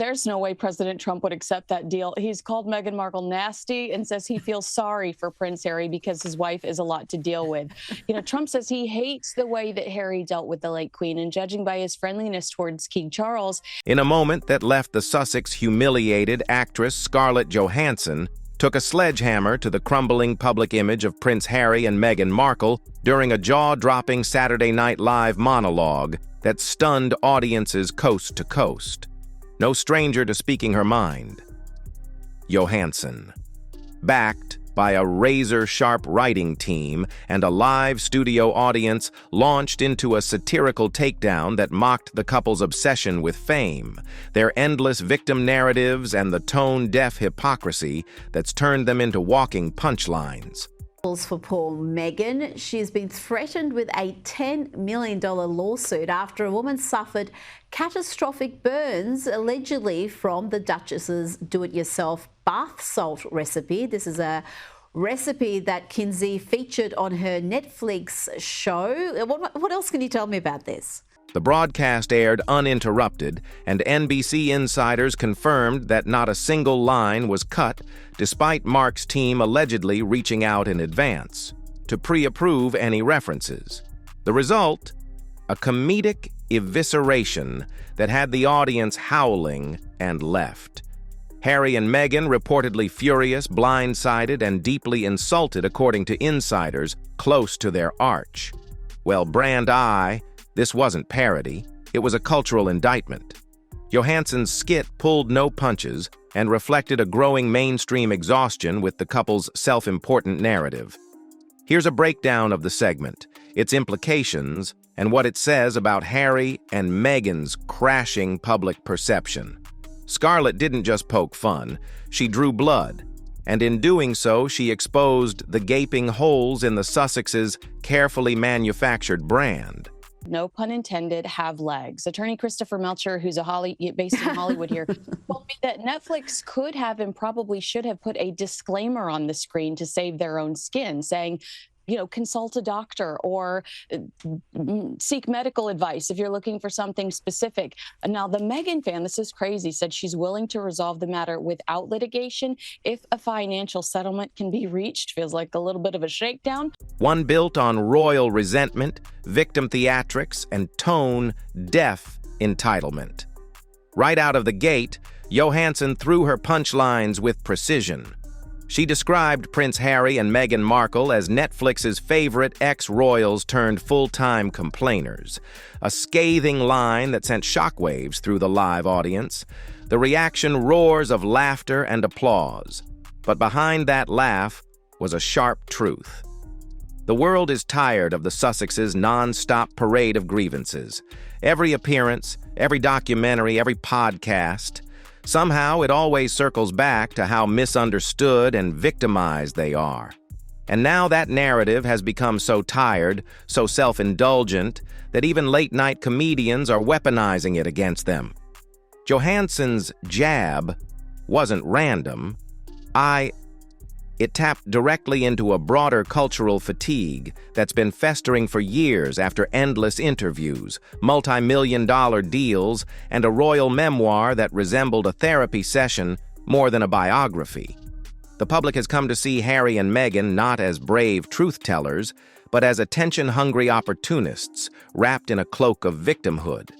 there's no way President Trump would accept that deal. He's called Meghan Markle nasty and says he feels sorry for Prince Harry because his wife is a lot to deal with. Trump says he hates the way that Harry dealt with the late Queen, and judging by his friendliness towards King Charles. In a moment that left the Sussex humiliated, actress Scarlett Johansson took a sledgehammer to the crumbling public image of Prince Harry and Meghan Markle during a jaw-dropping Saturday Night Live monologue that stunned audiences coast to coast. No stranger to speaking her mind. Johansson, backed by a razor-sharp writing team and a live studio audience, launched into a satirical takedown that mocked the couple's obsession with fame, their endless victim narratives, and the tone-deaf hypocrisy that's turned them into walking punchlines. For poor Meghan, she's been threatened with a $10 million lawsuit after a woman suffered catastrophic burns, allegedly from the Duchess's do-it-yourself bath salt recipe. This is a recipe that Kinsey featured on her Netflix show. What else can you tell me about this? The broadcast aired uninterrupted, and NBC insiders confirmed that not a single line was cut, despite Mark's team allegedly reaching out in advance to pre-approve any references. The result? A comedic evisceration that had the audience howling and left. Harry and Meghan reportedly furious, blindsided, and deeply insulted, according to insiders close to their arch. Well, brand I, this wasn't parody, it was a cultural indictment. Johansson's skit pulled no punches and reflected a growing mainstream exhaustion with the couple's self-important narrative. Here's a breakdown of the segment, its implications, and what it says about Harry and Meghan's crashing public perception. Scarlett didn't just poke fun, she drew blood, and in doing so, she exposed the gaping holes in the Sussex's carefully manufactured brand. No pun intended, have legs. Attorney Christopher Melcher, who's based in Hollywood here, told me that Netflix could have and probably should have put a disclaimer on the screen to save their own skin, saying, consult a doctor or seek medical advice if you're looking for something specific. Now, the Meghan fan, this is crazy, said she's willing to resolve the matter without litigation if a financial settlement can be reached. Feels like a little bit of a shakedown. One built on royal resentment, victim theatrics, and tone-deaf entitlement. Right out of the gate, Johansson threw her punchlines with precision. She described Prince Harry and Meghan Markle as Netflix's favorite ex-royals turned full-time complainers, a scathing line that sent shockwaves through the live audience. The reaction roars of laughter and applause. But behind that laugh was a sharp truth. The world is tired of the Sussexes' non-stop parade of grievances. Every appearance, every documentary, every podcast. Somehow, it always circles back to how misunderstood and victimized they are. And now that narrative has become so tired, so self-indulgent, that even late-night comedians are weaponizing it against them. Johansson's jab wasn't random. It tapped directly into a broader cultural fatigue that's been festering for years after endless interviews, multi-million-dollar deals, and a royal memoir that resembled a therapy session more than a biography. The public has come to see Harry and Meghan not as brave truth-tellers, but as attention-hungry opportunists wrapped in a cloak of victimhood.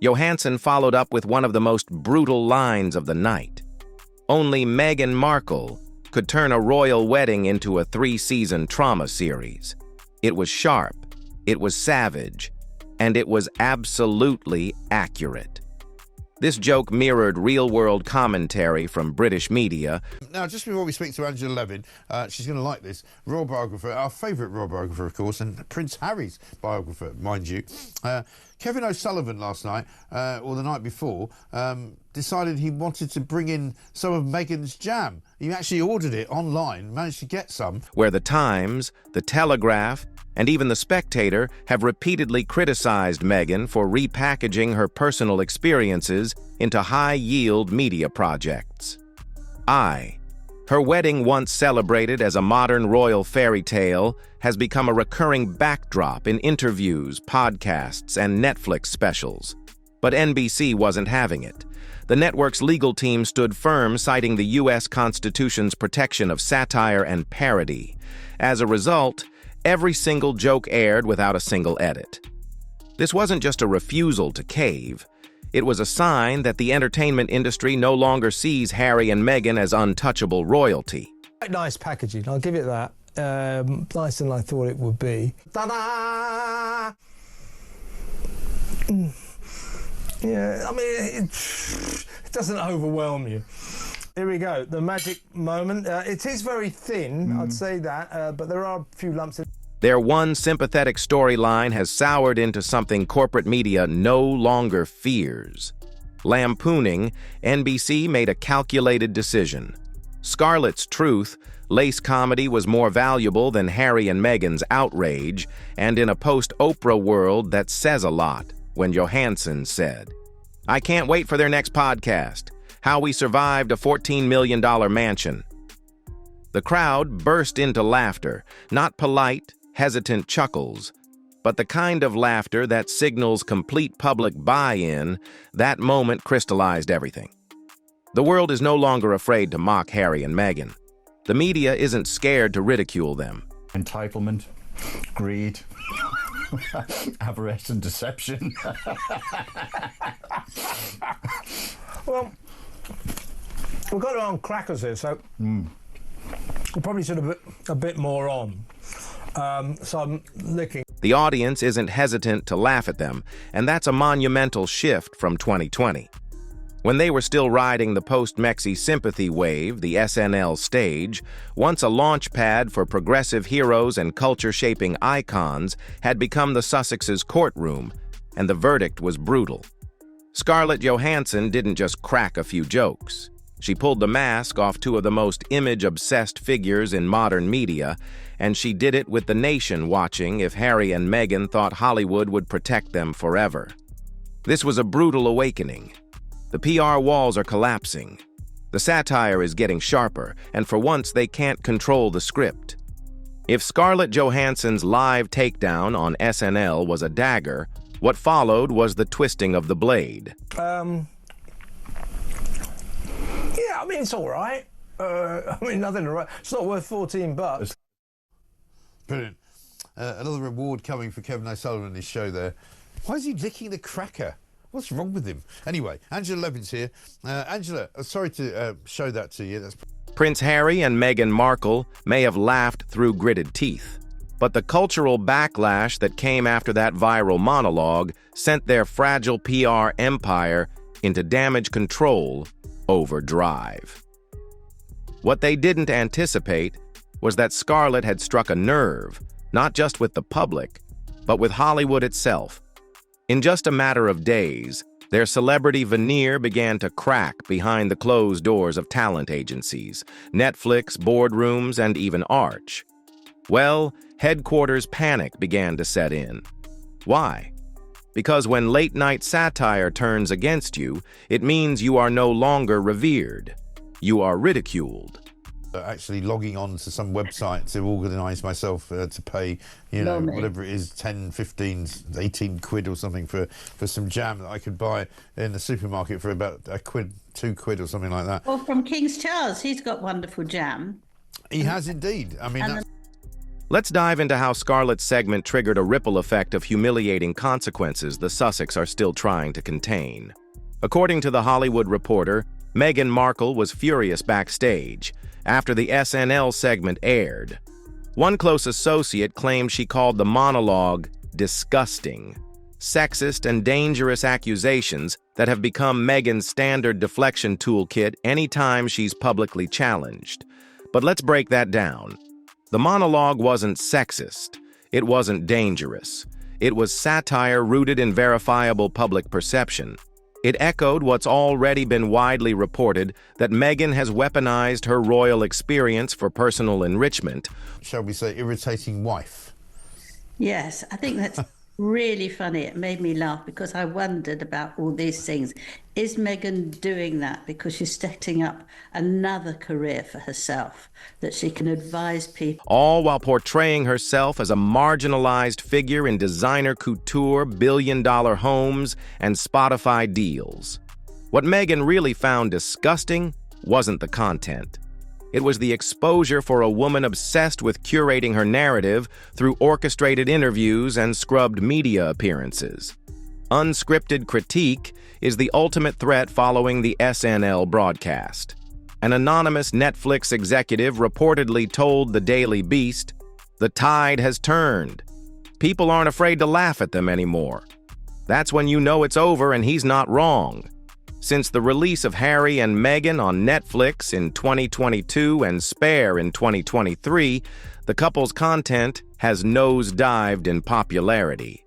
Johansson followed up with one of the most brutal lines of the night. Only Meghan Markle could turn a royal wedding into a 3-season trauma series. It was sharp, it was savage, and it was absolutely accurate. This joke mirrored real-world commentary from British media. Now, just before we speak to Angela Levin, she's going to like this. Royal biographer, our favourite royal biographer, of course, and Prince Harry's biographer, mind you. Kevin O'Sullivan last night, or the night before, decided he wanted to bring in some of Meghan's jam. He actually ordered it online, managed to get some. Where the Times, the Telegraph, and even The Spectator have repeatedly criticized Meghan for repackaging her personal experiences into high-yield media projects. Her wedding, once celebrated as a modern royal fairy tale, has become a recurring backdrop in interviews, podcasts, and Netflix specials. But NBC wasn't having it. the network's legal team stood firm, citing the U.S. Constitution's protection of satire and parody. As a result, every single joke aired without a single edit. This wasn't just a refusal to cave. It was a sign that the entertainment industry no longer sees Harry and Meghan as untouchable royalty. Quite nice packaging, I'll give it that. Nicer than I thought it would be. Ta-da! Yeah, I mean, it doesn't overwhelm you. Here we go, the magic moment. It is very thin, I'd say that, but there are a few lumps in. Their one sympathetic storyline has soured into something corporate media no longer fears. Lampooning, NBC made a calculated decision. Scarlett's truth, lace comedy, was more valuable than Harry and Meghan's outrage, and in a post-Oprah world that says a lot, when Johansson said, "I can't wait for their next podcast, How We Survived a $14 Million Mansion." The crowd burst into laughter, not polite, hesitant chuckles, but the kind of laughter that signals complete public buy-in. That moment crystallized everything. The world is no longer afraid to mock Harry and Meghan. The media isn't scared to ridicule them. Entitlement, greed, avarice and deception. Well, we've got it on crackers here, so we probably should have a bit more on. So I'm licking. The audience isn't hesitant to laugh at them, and that's a monumental shift from 2020. When they were still riding the post-Mexi sympathy wave, the SNL stage, once a launch pad for progressive heroes and culture-shaping icons, had become the Sussex's courtroom, and the verdict was brutal. Scarlett Johansson didn't just crack a few jokes. She pulled the mask off two of the most image-obsessed figures in modern media, and she did it with the nation watching if Harry and Meghan thought Hollywood would protect them forever. This was a brutal awakening. The PR walls are collapsing. The satire is getting sharper, and for once they can't control the script. If Scarlett Johansson's live takedown on SNL was a dagger, what followed was the twisting of the blade. Yeah, I mean, it's all right. I mean, nothing to write. It's not worth $14. Brilliant. Another reward coming for Kevin O'Sullivan in his show there. Why is he licking the cracker? What's wrong with him? Anyway, Angela Levin's here. Angela, sorry to show that to you. Prince Harry and Meghan Markle may have laughed through gritted teeth, but the cultural backlash that came after that viral monologue sent their fragile PR empire into damage control overdrive. What they didn't anticipate was that Scarlett had struck a nerve, not just with the public, but with Hollywood itself. In just a matter of days, their celebrity veneer began to crack behind the closed doors of talent agencies, Netflix, boardrooms, and even Arch. Well, headquarters panic began to set in. Why? Because when late-night satire turns against you, it means you are no longer revered. You are ridiculed. Actually logging on to some website to organise myself to pay, you know, whatever it is, 10, 15, 18 quid or something for some jam that I could buy in the supermarket for about a quid, 2 quid or something like that. Well, from King's Charles, he's got wonderful jam. He has indeed. I mean, Let's dive into how Scarlett's segment triggered a ripple effect of humiliating consequences the Sussex are still trying to contain. According to The Hollywood Reporter, Meghan Markle was furious backstage after the SNL segment aired. One close associate claimed she called the monologue disgusting, sexist, and dangerous accusations that have become Meghan's standard deflection toolkit anytime she's publicly challenged. But let's break that down. The monologue wasn't sexist. It wasn't dangerous. It was satire rooted in verifiable public perception. It echoed what's already been widely reported, that Meghan has weaponized her royal experience for personal enrichment. shall we say, irritating wife. Yes, I think that's really funny. It made me laugh because I wondered about all these things. Is Meghan doing that because she's setting up another career for herself, that she can advise people? All while portraying herself as a marginalized figure in designer couture, billion-dollar homes, and Spotify deals. What Meghan really found disgusting wasn't the content. It was the exposure for a woman obsessed with curating her narrative through orchestrated interviews and scrubbed media appearances. Unscripted critique is the ultimate threat following the SNL broadcast. An anonymous Netflix executive reportedly told the Daily Beast, "The tide has turned. People aren't afraid to laugh at them anymore. That's when you know it's over and he's not wrong." Since the release of Harry and Meghan on Netflix in 2022 and Spare in 2023, the couple's content has nosedived in popularity.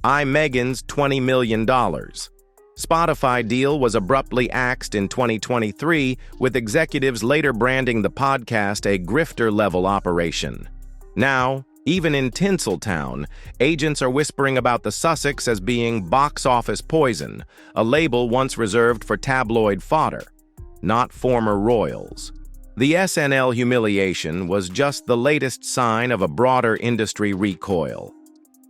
Meghan's $20 million. Spotify deal was abruptly axed in 2023, with executives later branding the podcast a grifter-level operation. Now, even in Tinseltown, agents are whispering about the Sussex as being box office poison, a label once reserved for tabloid fodder, not former royals. The SNL humiliation was just the latest sign of a broader industry recoil.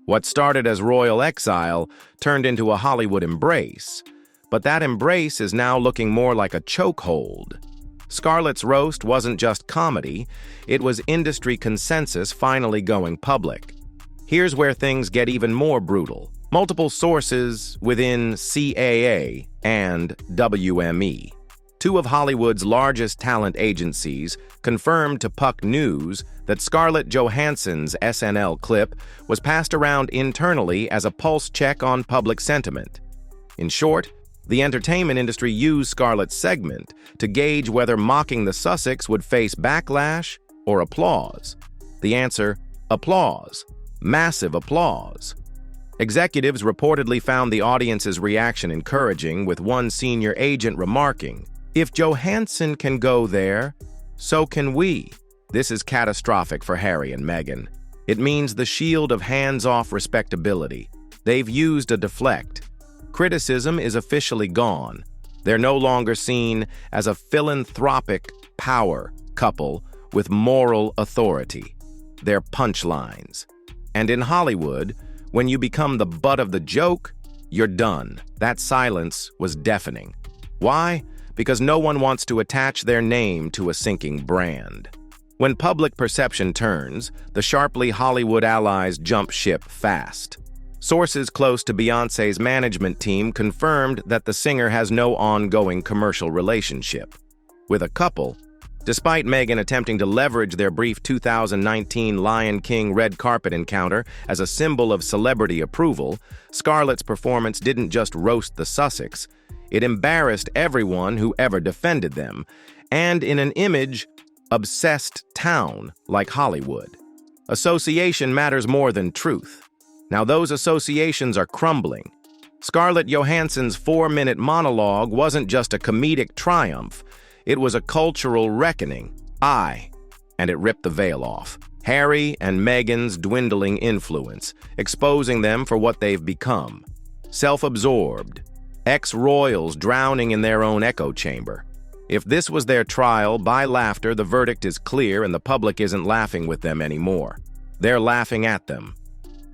What started as royal exile turned into a Hollywood embrace, but that embrace is now looking more like a chokehold. Scarlett's roast wasn't just comedy, it was industry consensus finally going public. Here's where things get even more brutal. Multiple sources within CAA and WME, two of Hollywood's largest talent agencies, confirmed to Puck News that Scarlett Johansson's SNL clip was passed around internally as a pulse check on public sentiment. In short, the entertainment industry used Scarlett's segment to gauge whether mocking the Sussex would face backlash or applause. The answer: applause. Massive applause. Executives reportedly found the audience's reaction encouraging, with one senior agent remarking, "If Johansson can go there, so can we." This is catastrophic for Harry and Meghan. It means the shield of hands-off respectability. They've used a deflect. Criticism is officially gone. They're no longer seen as a philanthropic power couple with moral authority. They're punchlines. And in Hollywood, when you become the butt of the joke, you're done. That silence was deafening. Why? Because no one wants to attach their name to a sinking brand. When public perception turns, the sharply Hollywood allies jump ship fast. Sources close to Beyoncé's management team confirmed that the singer has no ongoing commercial relationship with a couple. Despite Meghan attempting to leverage their brief 2019 Lion King red carpet encounter as a symbol of celebrity approval, Scarlett's performance didn't just roast the Sussex, it embarrassed everyone who ever defended them, and in an image-obsessed town like Hollywood. Association matters more than truth. Now those associations are crumbling. Scarlett Johansson's 4-minute monologue wasn't just a comedic triumph, it was a cultural reckoning. And it ripped the veil off. Harry and Meghan's dwindling influence, exposing them for what they've become. Self-absorbed, ex-royals drowning in their own echo chamber. If this was their trial by laughter, the verdict is clear and the public isn't laughing with them anymore. They're laughing at them.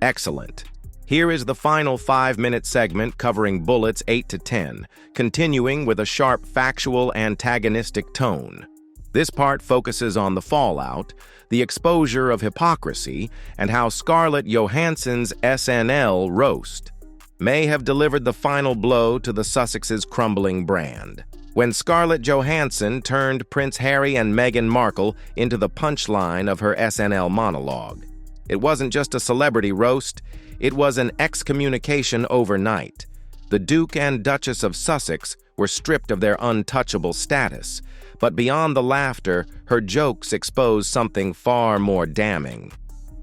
Excellent. Here is the final 5-minute segment covering bullets 8 to 10, continuing with a sharp factual antagonistic tone. This part focuses on the fallout, the exposure of hypocrisy, and how Scarlett Johansson's SNL roast may have delivered the final blow to the Sussex's crumbling brand. When Scarlett Johansson turned Prince Harry and Meghan Markle into the punchline of her SNL monologue. It wasn't just a celebrity roast, it was an excommunication overnight. The Duke and Duchess of Sussex were stripped of their untouchable status, but beyond the laughter, her jokes exposed something far more damning: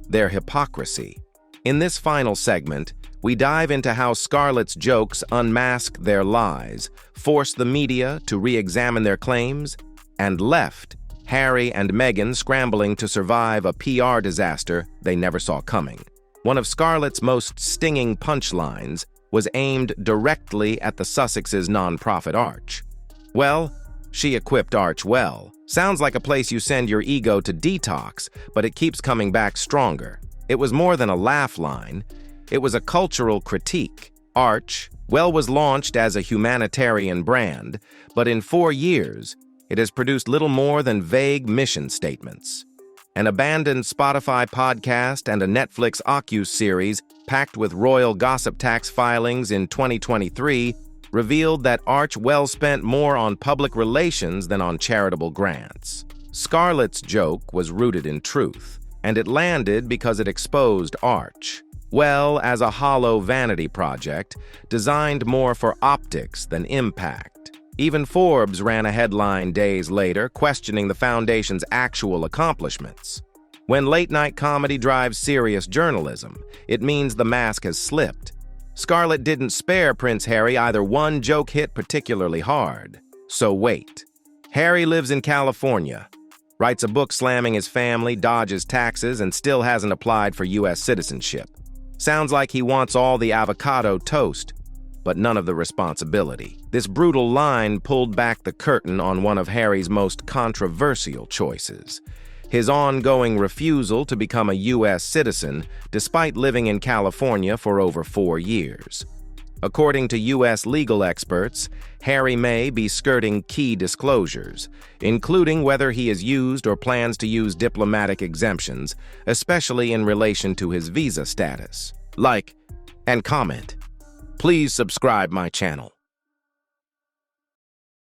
their hypocrisy. In this final segment, we dive into how Scarlett's jokes unmask their lies, force the media to re-examine their claims, and left Harry and Meghan scrambling to survive a PR disaster they never saw coming. One of Scarlett's most stinging punchlines was aimed directly at the Sussex's nonprofit Arch. Well, she equipped Arch well. Sounds like a place you send your ego to detox, but it keeps coming back stronger. It was more than a laugh line. It was a cultural critique. Arch, well, was launched as a humanitarian brand, but in 4 years, it has produced little more than vague mission statements. An abandoned Spotify podcast and a Netflix Oculus series packed with royal gossip tax filings in 2023 revealed that Arch well spent more on public relations than on charitable grants. Scarlett's joke was rooted in truth, and it landed because it exposed Arch, well, as a hollow vanity project designed more for optics than impact. Even Forbes ran a headline days later questioning the foundation's actual accomplishments. When late-night comedy drives serious journalism, it means the mask has slipped. Scarlett didn't spare Prince Harry either one joke hit particularly hard. So wait. Harry lives in California, writes a book slamming his family, dodges taxes, and still hasn't applied for U.S. citizenship. Sounds like he wants all the avocado toast, but none of the responsibility. This brutal line pulled back the curtain on one of Harry's most controversial choices: his ongoing refusal to become a U.S. citizen despite living in California for over 4 years. According to U.S. legal experts, Harry may be skirting key disclosures, including whether he has used or plans to use diplomatic exemptions, especially in relation to his visa status. Like and comment. Please subscribe my channel.